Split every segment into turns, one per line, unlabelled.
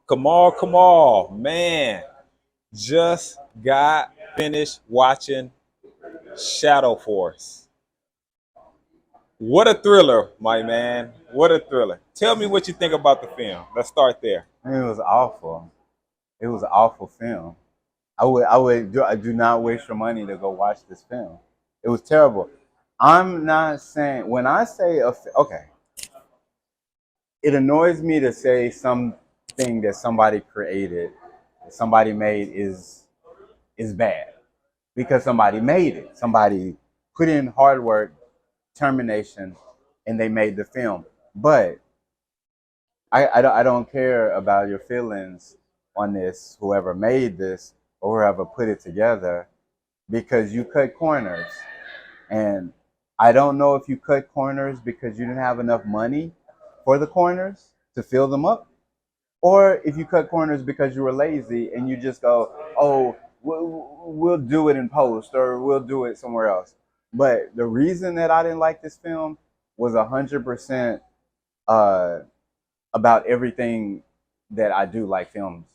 Kamal, man, just got finished watching Shadow Force. What a thriller, my man. What a thriller. Tell me what you think about the film. Let's start there.
I mean, it was awful. It was an awful film. I do not waste your money to go watch this film. It was terrible. I'm not saying when I say okay, it annoys me to say something that somebody created, that somebody made is bad because somebody made it. Somebody put in hard work, determination, and they made the film. But I don't care about your feelings on this, whoever made this or whoever put it together, because you cut corners. And I don't know if you cut corners because you didn't have enough money for the corners to fill them up, or if you cut corners because you were lazy and you just go, oh, we'll do it in post or we'll do it somewhere else. But the reason that I didn't like this film was 100% uh, about everything that I do like films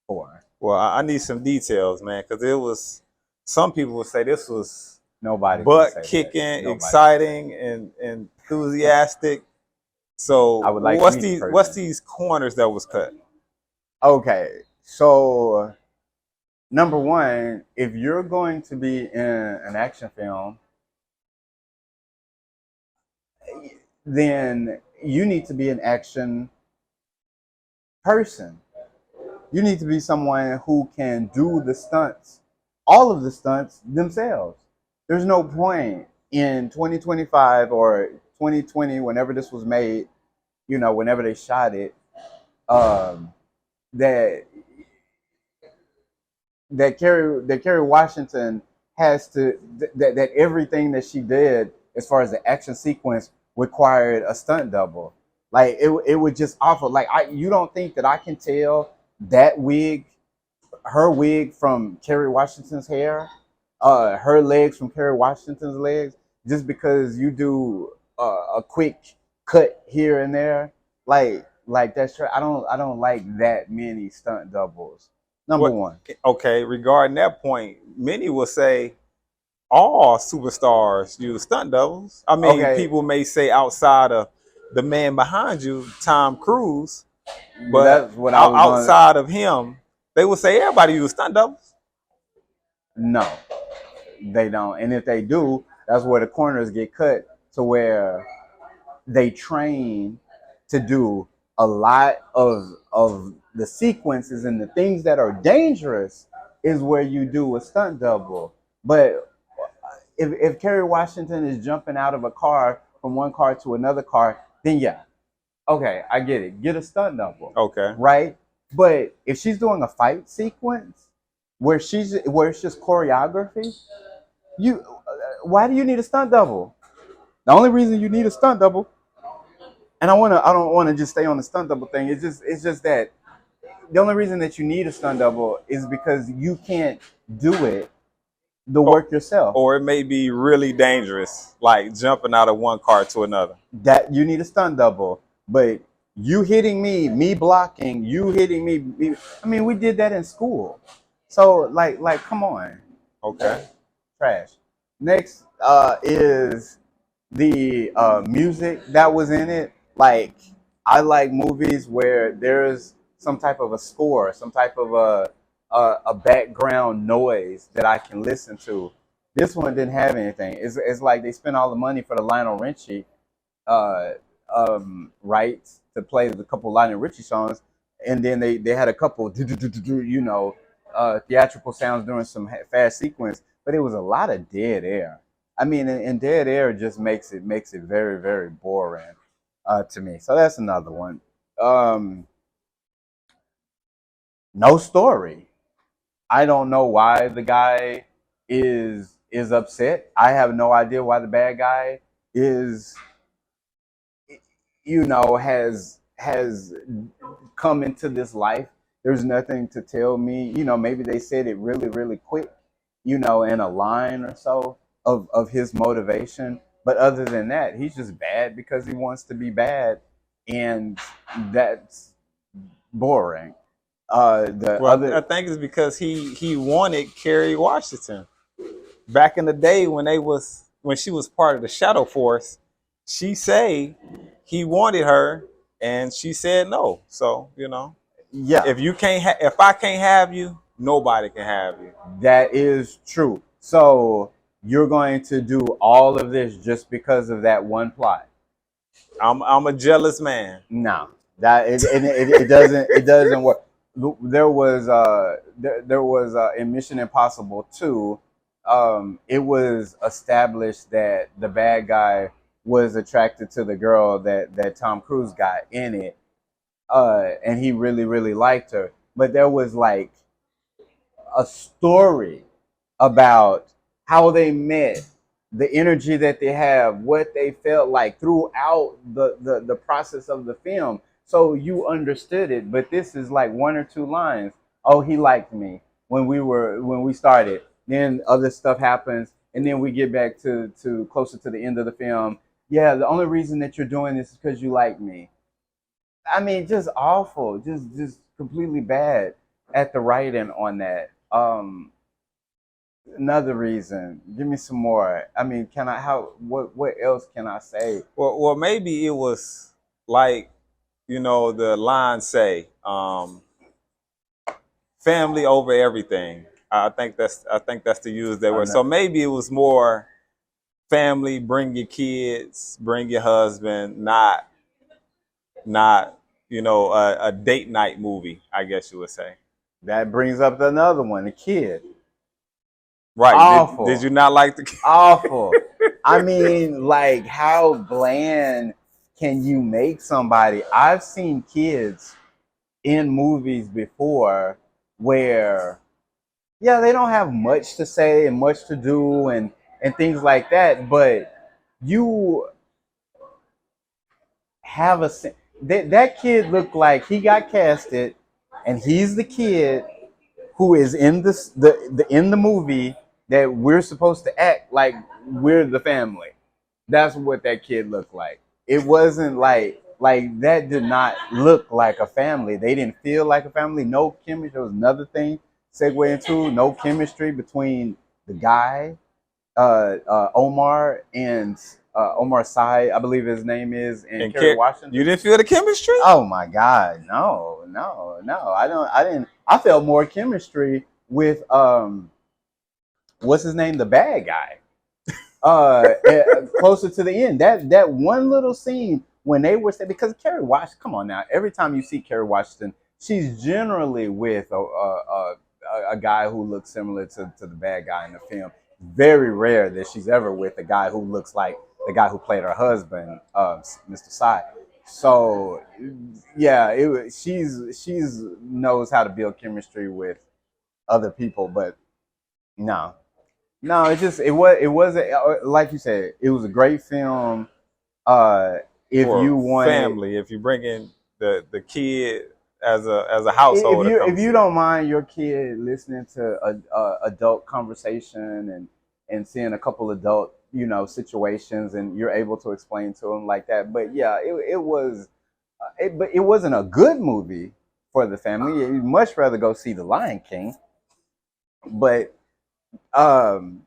for.
Well, I need some details, man, because it was. Some people would say this was
Nobody can
butt
say that.
kicking,
Nobody.
exciting, and enthusiastic.
I
So
would like to
what's
meet the person.
these corners that was cut?
Okay, so number one, if you're going to be in an action film, then you need to be an action person. You need to be someone who can do the stunts, all of the stunts themselves. There's no point in 2025 or 2020, whenever this was made, whenever they shot it, um, that Kerry Washington has to that everything that she did as far as the action sequence required a stunt double. Like it would just awful. Like you don't think that I can tell that wig, her wig from Kerry Washington's hair, her legs from Kerry Washington's legs, just because you do a quick cut here and there. Like that's true. I don't like that many stunt doubles. Number
What?
one.
Okay, regarding that point, many will say all superstars use stunt doubles. I mean,
Okay,
people may say outside of the man behind you, Tom Cruise, but
that's what I was going.
outside of him, they would say everybody use stunt doubles.
No, they don't. And if they do, that's where the corners get cut to where they train to do a lot of the sequences and the things that are dangerous is where you do a stunt double. But if Kerry Washington is jumping out of a car from one car to another car, then yeah, okay, I get it. Get a stunt double,
Okay.
right? But if she's doing a fight sequence where it's just choreography, you why do you need a stunt double? The only reason you need a stunt double, and I don't want to just stay on the stunt double thing. It's just that the only reason that you need a stunt double is because you can't do it the
Or,
work yourself.
or it may be really dangerous, like jumping out of one car to another.
That you need a stunt double, but you hitting me blocking, you hitting me. I mean, we did that in school. So like, come on,
Okay.
trash. Next is the music that was in it. Like, I like movies where there's some type of a score, some type of a background noise that I can listen to. This one didn't have anything. It's like they spent all the money for the Lionel Richie uh, rights to play the couple Lionel Richie songs, and then they had a couple theatrical sounds during some fast sequence, but it was a lot of dead air. I mean, and dead air just makes it very very boring to me. So that's another one. Um, no story. I don't know why the guy is upset. I have no idea why the bad guy is has come into this life. There's nothing to tell me. Maybe they said it really really quick, in a line or so of his motivation. But other than that, he's just bad because he wants to be bad, and that's boring. The
Well, I
other,
think it's because he wanted Kerry Washington back in the day when she was part of the Shadow Force. She say he wanted her, and she said no. So
yeah,
if I can't have you, nobody can have you.
that is true. So you're going to do all of this just because of that one plot?
I'm a jealous man.
No, that it doesn't work. There was in Mission Impossible 2, it was established that the bad guy was attracted to the girl that Tom Cruise got in it, and he really really liked her. But there was like a story about how they met, the energy that they have, what they felt like throughout the process of the film. So you understood it, but this is like one or two lines. Oh, he liked me when we started. Then other stuff happens, and then we get back to closer to the end of the film. Yeah, the only reason that you're doing this is because you like me. I mean, just awful, just completely bad at the writing on that. Another reason. Give me some more. I mean, can I how what else can I say?
Well, maybe it was like the line say, family over everything. I think that's to use that
Oh,
word.
no.
So maybe it was more family. Bring your kids, bring your husband, not a date night movie. I guess you would say.
That brings up another one, the kid.
Right? Did
Awful.
you not like the?
Awful. I mean, like how bland can you make somebody? I've seen kids in movies before where yeah, they don't have much to say and much to do and things like that, but you have that kid looked like he got casted and he's the kid who is in in the movie that we're supposed to act like we're the family. That's what that kid looked like. It wasn't like that did not look like a family. They didn't feel like a family. No chemistry. There was another thing segue into no chemistry between the guy, Omar, and Omar Sy, I believe his name is, and
And
Kerry
you
Washington.
didn't feel the chemistry?
Oh my God, no, no, no. I didn't. I felt more chemistry with what's his name, the bad guy. Closer to the end, that one little scene when they were saying, because Kerry Washington, come on now, every time you see Kerry Washington, she's generally with a guy who looks similar to the bad guy in the film. Very rare that she's ever with a guy who looks like the guy who played her husband, Mr. Sy. So yeah, she's knows how to build chemistry with other people, but no, no, it wasn't like you said. It was a great film. Uh, if
For
you wanted,
family, if you bring in the kid as a householder
if
comes
you
in.
don't mind your kid listening to a adult conversation and seeing a couple adult situations, and you're able to explain to them like that. But yeah, it was, but it wasn't a good movie for the family. You'd much rather go see The Lion King. But um,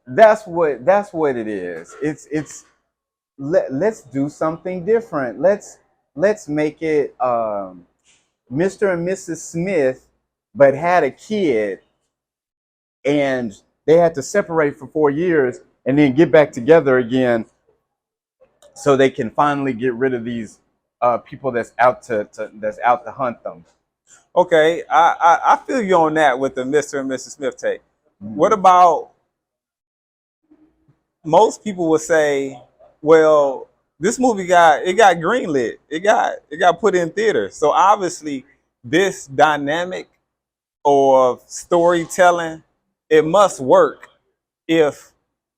that's what it is. It's let's do something different. Let's make it Mr. and Mrs. Smith, but had a kid, and they had to separate for 4 years and then get back together again, so they can finally get rid of these people that's out to hunt them.
Okay, I feel you on that with the Mr. and Mrs. Smith take. What about most people would say, well, this movie got greenlit. It got put in theaters. So obviously this dynamic or storytelling, it must work if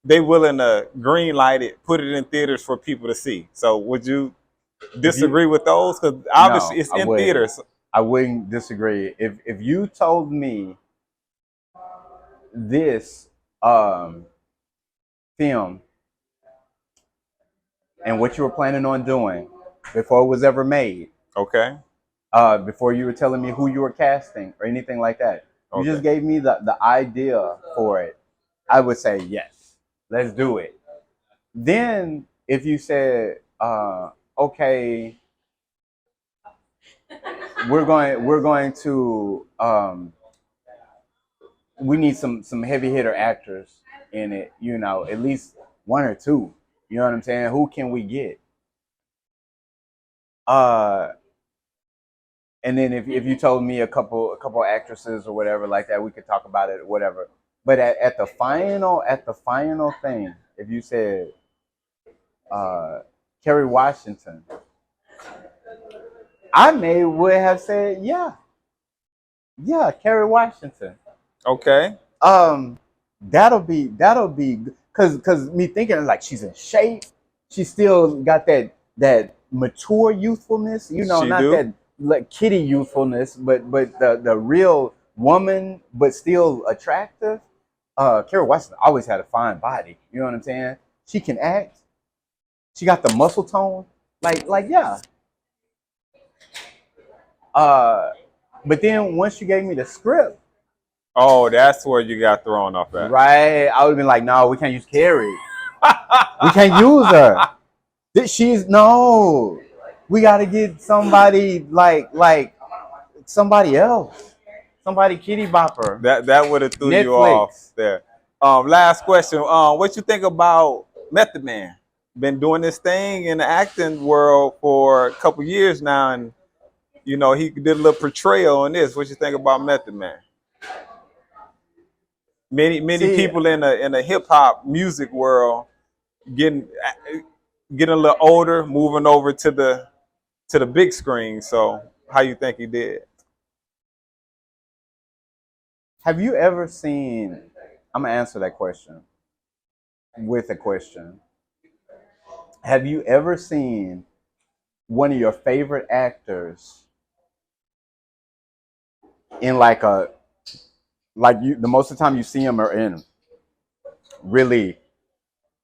they willing to green light it, put it in theaters for people to see. So would you
If you
disagree with those? Because obviously
No,
it's in theaters.
I wouldn't disagree. If you told me this film and what you were planning on doing before it was ever made,
Okay.
before you were telling me who you were casting or anything like that. You
Okay.
just gave me the idea for it. I would say yes, let's do it. Then if you said, okay, we're going to we need some heavy hitter actors in it, at least one or two. You know what I'm saying? Who can we get? Uh and then if you told me a couple actresses or whatever like that, we could talk about it or whatever. But at the final thing, if you said uh Kerry Washington, I would have said yeah, Kerry Washington.
Okay.
Um, that'll be because me thinking like she's in shape. She still got that mature youthfulness.
She
Not
do.
that like kitty youthfulness, but the real woman, but still attractive. Kerry Washington always had a fine body. You know what I'm saying? She can act. She got the muscle tone. Yeah. Uh, but then once you gave me the script,
Oh, that's where you got thrown off at.
right, I would have been like, no, we can't use Carrie. We can't use her. She's no. We got to get somebody like somebody else. Somebody kitty bopper.
That would have threw you off
Netflix.
there. Last question. What you think about Method Man? Been doing this thing in the acting world for a couple years now, and he did a little portrayal in this. What you think about Method Man? Many
See,
people in the hip hop music world getting getting a little older, moving over to the big screen. So how you think he did?
have you ever seen? I'm gonna answer that question with a question. Have you ever seen one of your favorite actors in the most of the time you see them are in really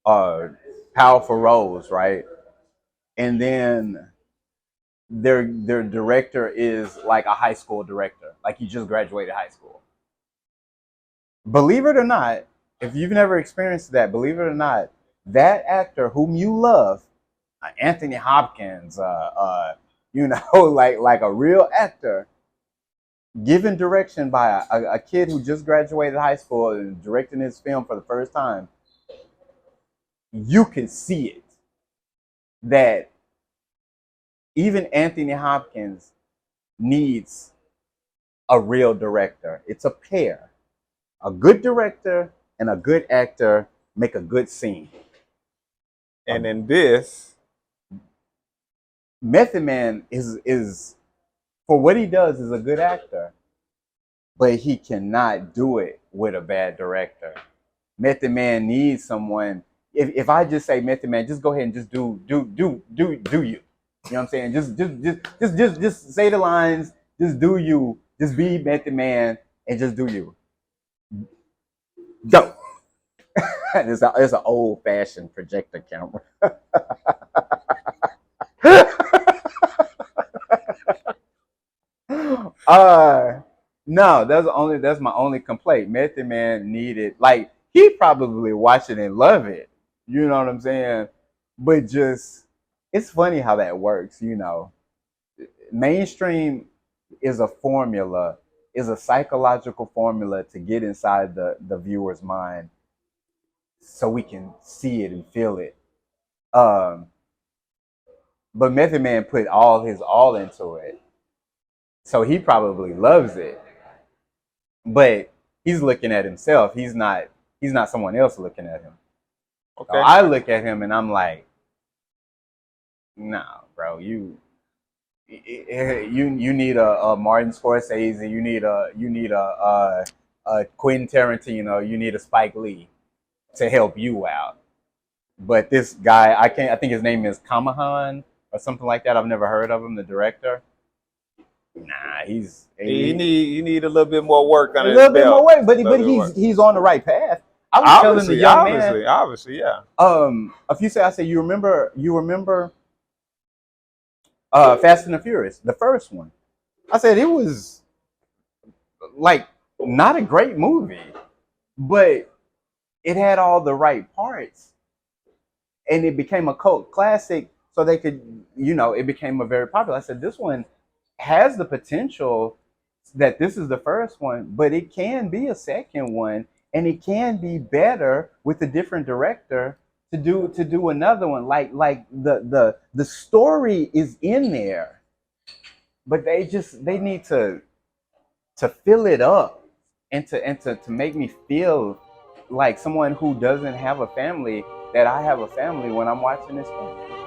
uh powerful roles, right? And then their director is like a high school director, like he just graduated high school. Believe it or not, if you've never experienced that, believe it or not, that actor whom you love, Anthony Hopkins, like a real actor, given direction by a kid who just graduated high school and directing his film for the first time, you can see it that even Anthony Hopkins needs a real director. It's a pair. A good director and a good actor make a good scene.
And in this,
Method Man is for what he does is a good actor, but he cannot do it with a bad director. Method Man needs someone. If I just say Method Man, just go ahead and just do you. You know what I'm saying? Just say the lines. Just do you. Just be Method Man and just do you. Go. It's an old fashioned projector camera. uh no, that's my only complaint. Method Man needed, like, he probably watch it and love it. You know what I'm saying? But just it's funny how that works. Mainstream is a formula, is a psychological formula to get inside the viewer's mind so we can see it and feel it. Um but Method Man put all his all into it. So he probably loves it. But he's looking at himself. He's not someone else looking at him. So
okay.
I look at him and I'm like, nah, bro, you need a Martin Scorsese, you need a Quentin Tarantino, you need a Spike Lee to help you out. But this guy, I think his name is Kamahan or something like that. I've never heard of him, the director. Nah,
You need a little bit more work
a
under his
little bit more
belt.
weight, but
A little bit
he's
more.
he's on the right path. I was telling the
Obviously,
young man,
obviously, yeah.
a few say I said, you remember Fast and the Furious, the first one. I said it was like not a great movie, but it had all the right parts, and it became a cult classic. So they could, it became a very popular. I said this one has the potential that this is the first one, but it can be a second one, and it can be better with a different director to do another one. Like the story is in there, but they need to fill it up and to make me feel like someone who doesn't have a family that I have a family when I'm watching this film.